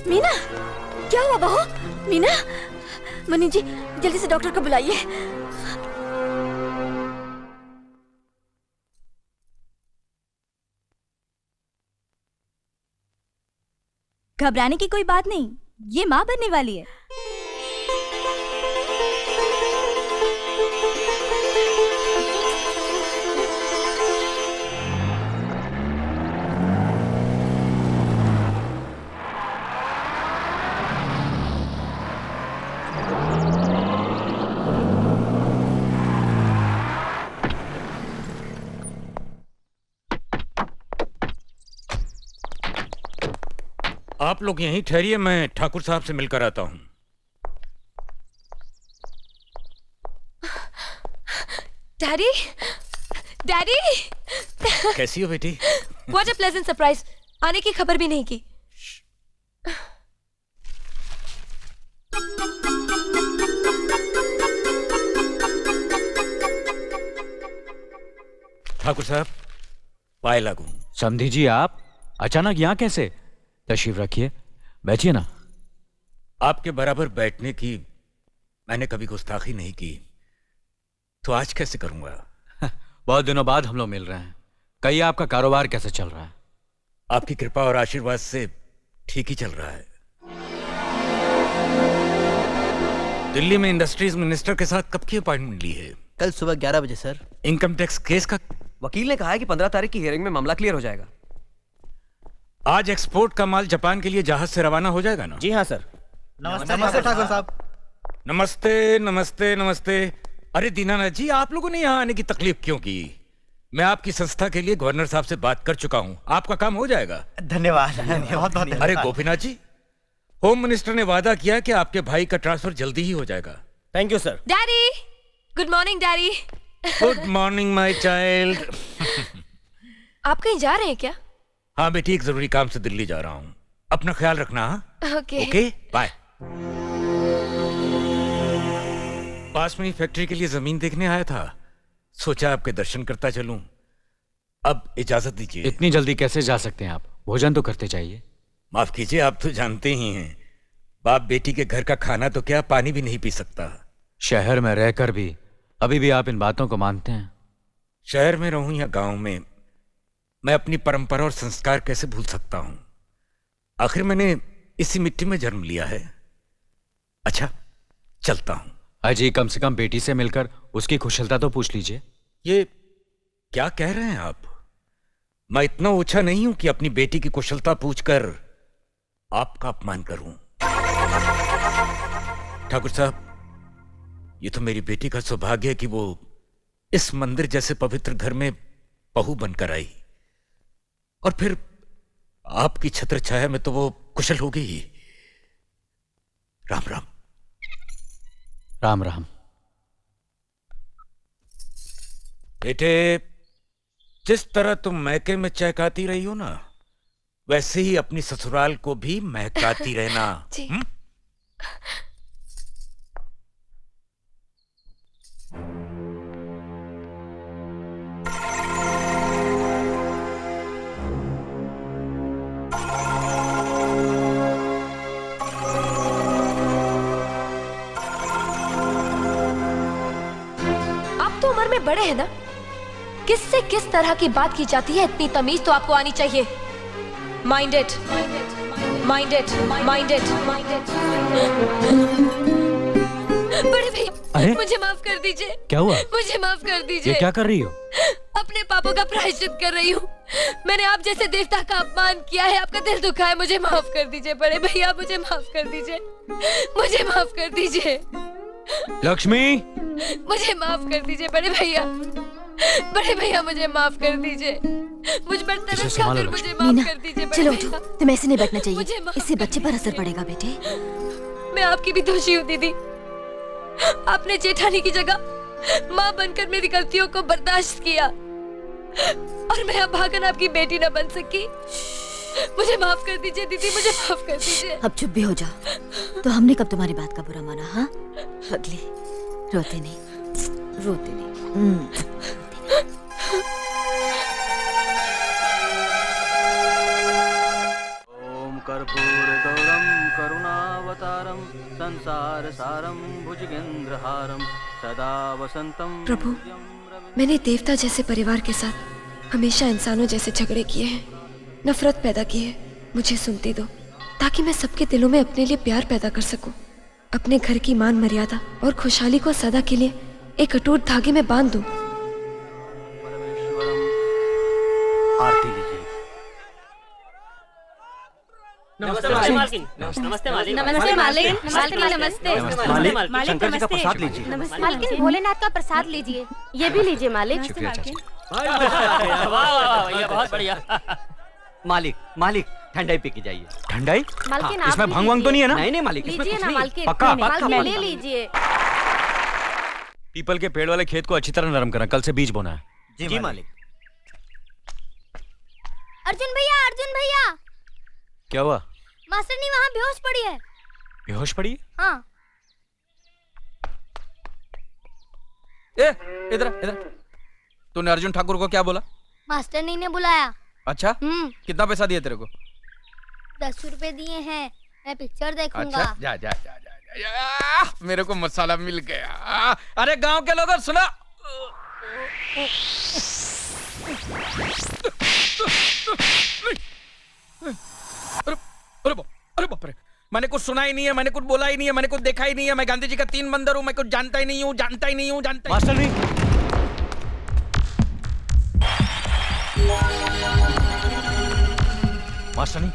मीना, क्या हुआ बहू? मीना, मुन्नी जी जल्दी से डॉक्टर को बुलाइए। घबराने की कोई बात नहीं, ये माँ बनने वाली है। आप लोग यहीं ठहरिए, मैं ठाकुर साहब से मिलकर आता हूँ। डैडी, डैडी, कैसी हो बेटी? व्हाट अ प्लेजेंट सरप्राइज, आने की खबर भी नहीं की। ठाकुर साहब, पाए लागू। समधी जी, आप अचानक यहाँ कैसे? तशरीफ रखिए, बैठिए ना। आपके बराबर बैठने की मैंने कभी गुस्ताखी नहीं की, तो आज कैसे करूंगा? बहुत दिनों बाद हम लोग मिल रहे हैं। कहिए, आपका कारोबार कैसे चल रहा है? आपकी कृपा और आशीर्वाद से ठीक ही चल रहा है। दिल्ली में इंडस्ट्रीज मिनिस्टर के साथ कब की अपॉइंटमेंट ली है? कल सुबह 11 बजे सर। इनकम टैक्स केस का? वकील ने कहा है कि 15 तारीख की हियरिंग में मामला क्लियर हो जाएगा। आज एक्सपोर्ट का माल जापान के लिए जहाज से रवाना हो जाएगा ना? जी हाँ सर। नमस्ते ठाकुर साहब। नमस्ते नमस्ते नमस्ते। अरे दीनानाथ जी, आप लोगों ने यहाँ आने की तकलीफ क्यों की? मैं आपकी संस्था के लिए गवर्नर साहब से बात कर चुका हूँ, आपका काम हो जाएगा। धन्यवाद, बहुत बहुत। अरे गोपीनाथ जी, होम मिनिस्टर ने वादा किया कि आपके भाई का ट्रांसफर जल्दी ही हो जाएगा। Thank you sir. Daddy, good morning daddy. Good morning my child. आप कहीं जा रहे हैं क्या? हाँ बेटी, एक जरूरी काम से दिल्ली जा रहा हूँ, अपना ख्याल रखना। हाँ ओके ओके, बाय। पास में ही फैक्ट्री के लिए जमीन देखने आया था, सोचा आपके दर्शन करता चलूं। अब इजाजत दीजिए। इतनी जल्दी कैसे जा सकते हैं आप? भोजन तो करते चाहिए। माफ कीजिए, आप तो जानते ही हैं, बाप बेटी के घर का खाना तो क्या, पानी भी नहीं पी सकता। शहर में रहकर भी अभी भी आप इन बातों को मानते हैं? शहर में रहूं या गांव में, मैं अपनी परंपरा और संस्कार कैसे भूल सकता हूं? आखिर मैंने इसी मिट्टी में जन्म लिया है। अच्छा, चलता हूं। अजी, कम से कम बेटी से मिलकर उसकी कुशलता तो पूछ लीजिए। ये क्या कह रहे हैं आप? मैं इतना ऊंचा नहीं हूं कि अपनी बेटी की कुशलता पूछकर आपका अपमान करूं। ठाकुर साहब, ये तो मेरी बेटी का सौभाग्य है कि वो इस मंदिर जैसे पवित्र घर में बहू बनकर आई, और फिर आपकी छत्र छाया में तो वो कुशल हो गई। राम राम। राम राम। बेटे, जिस तरह तुम मैके में चहकाती रही हो ना, वैसे ही अपनी ससुराल को भी महकाती रहना। जी। आप तो उम्र में बड़े हैं ना, किससे किस तरह की बात की जाती है, इतनी तमीज तो आपको आनी चाहिए। Mind it, mind it, mind it, mind it. बड़े भैया, मुझे माफ कर दीजिए। क्या हुआ? मुझे माफ कर दीजिए। ये क्या कर रही हो? अपने पापों का प्रायश्चित कर रही हूँ। मैंने आप जैसे देवता का अपमान किया है, आपका दिल दुखा है, मुझे माफ कर दीजिए बड़े भैया, मुझे माफ कर दीजिए, मुझे माफ कर दीजिए। लक्ष्मी, मुझे माफ कर दीजिए बड़े भैया, बड़े भैया मुझे माफ कर दीजिए, मुझ पर तरस खाकर मुझे माफ कर दीजिए बड़े चलो भैया। उठो, तुम्हें ऐसे नहीं बैठना चाहिए, मुझे माफ इससे कर बच्चे पर असर पड़ेगा बेटे। मैं आपकी भी दोषी हूँ दीदी। आपने जेठानी की जगह माँ बनकर मेरी गलतियों को बर्दाश्त किया, और मैं अब भागन आपकी बेटी न बन सकी। मुझे माफ कर दीजिए दीदी, मुझे माफ कर दीजिए। अब चुप भी हो जाओ। तो हमने कब तुम्हारी बात का बुरा माना? हाँ, अगली रोते नहीं, रोते नहीं। ओम कर्पूर गौरम संसार सारम भुजगेंद्रहारम सदा वसंतम। प्रभु, मैंने देवता जैसे परिवार के साथ हमेशा इंसानों जैसे झगड़े किए हैं, नफरत पैदा की है। मुझे सुनती दो ताकि मैं सबके दिलों में अपने लिए प्यार पैदा कर सकूं, अपने घर की मान मर्यादा और खुशहाली को सदा के लिए एक अटूट धागे में बांध दूं। आरती लीजिए। नमस्ते मालिक। नमस्ते मालिक। नमस्ते मालिक। नमस्ते। मालिक, शंकर जी का प्रसाद लीजिए। मालकिन भोलेनाथ का प्रसाद लीजिए। ये भी लीजिए मालिक। शुक्रिया चाचा। वाह वाह, ये बहुत बढ़िया। मालिक, मालिक ठंडाई पी के जाइए। ठंडाई? मालकिन हाँ, आप इसमें भी भांग वांग तो नहीं है ना? नहीं नहीं मालिक, इसमें लीजिए कुछ ना नहीं। मालकिन। पक्का? मालकिन ले लीजिए। पीपल के पेड़ वाले खेत को अच्छी तरह नरम करना, कल से बीज बोना है। जी मालिक। अर्जुन भैया, अर्जुन भैया, क्या हुआ? मास्टरनी वहाँ बेहोश पड़ी है। बेहोश पड़ी? हाँ। ए, इधर इधर। तूने अर्जुन ठाकुर को क्या बोला? मास्टरनी ने बुलाया। अच्छा, कितना पैसा दिए तेरे को? 10 रुपए दिए हैं, मैं पिक्चर देखूंगा। अच्छा, जा जा जा जा, जा। मेरे को मसाला मिल गया। अरे गांव के लोग सुनो। अरे बाप रे, मैंने कुछ सुना ही नहीं है, मैंने कुछ बोला ही नहीं है, मैंने कुछ देखा ही नहीं है। मैं गांधी जी का 3 बंदर हूँ, मैं कुछ जानता ही नहीं हूँ, जानता ही नहीं हूँ, जानता ही। मास्टर नहीं। मास्टर नहीं,